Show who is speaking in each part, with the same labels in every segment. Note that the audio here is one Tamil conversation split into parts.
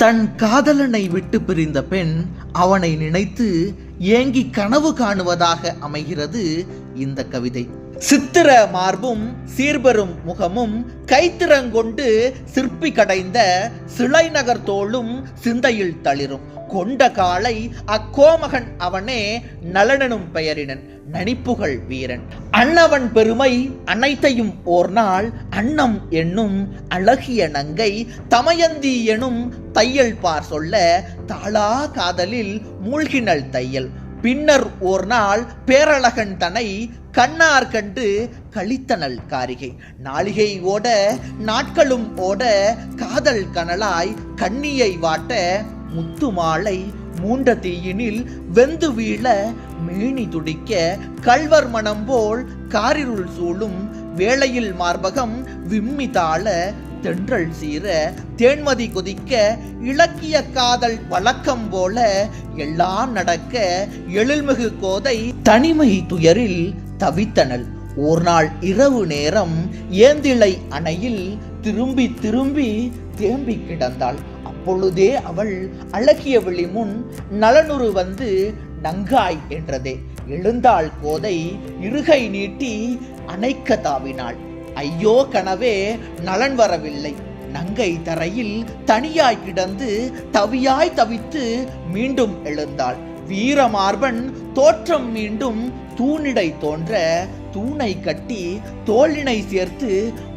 Speaker 1: தன் காதலனை விட்டு பிரிந்த பெண் அவனை நினைத்து ஏங்கி கனவு காணுவதாக அமைகிறது இந்த கவிதை. சித்திர மார்பும் சீர்பெரும் முகமும் கைத்திறங்கொண்டு சிற்பி கடைந்த சிலை நகர் தோளும் சிந்தையில் தளிரும் கொண்ட காலை அக்கோமகன் அவனே நலனனும் பெயரினன் நனிப்புகள் வீரன். அன்னவன் பெருமை அனைத்தையும் ஓர் நாள் அன்னம் என்னும் அழகிய நங்கை தமயந்தி எனும் தையல் பார் சொல்ல தாளா காதலில் மூழ்கினள் தையல். பின்னர் ஓர் நாள் பேரழகன் தனை கண்ணார் கண்டு கழித்தனள் காரிகை. நாளிகை ஓட நாட்களும் ஓட காதல் கனலாய் கண்ணியை வாட்ட முத்து மாலை மூண்ட தீயினில் வெந்து வீழ மேனி துடிக்க கல்வர் மனம் போல் காரிருள் சூழும் வேளையில் மார்பகம் விம்மி தாழ தென்றல் சீர தேன்மதி கொதிக்க இலக்கிய காதல் வழக்கம் போல எல்லாம் நடக்க எழில்மிகு கோதை தனிமை துயரில் தவித்தனள். ஒரு நாள் இரவு நேரம் ஏந்திழை அணையில் திரும்பி திரும்பி தேம்பி கிடந்தாள். அப்பொழுதே அவள் அழகிய விழி முன் நலனுரு வந்து நங்காய் என்றதே. எழுந்தாள் கோதை இருகை நீட்டி அணைக்க தாவினாள். ஐயோ கனவே நலன் வரவில்லை. நங்கை தரையில் தனியாய் கிடந்து தவியாய் தவித்து மீண்டும் எழுந்தாள். வீரமார்பன் தோற்றம் மீண்டும் தூணிடை தோன்ற தூணை கட்டி தோளினை சேர்த்து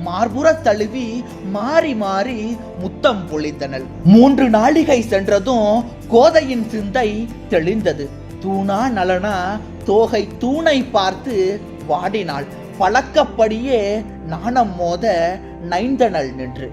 Speaker 1: மார்புற தழுவி மாறி மாறி முத்தம் பொழிந்தனள். 3 நாளிகை சென்றதும் கோதையின் சிந்தை தெளிந்தது. தூணா நலனா தோகை தூணை பார்த்து வாடினாள். பழக்கப்படியே நாணம் மோத நைந்தனள் நின்று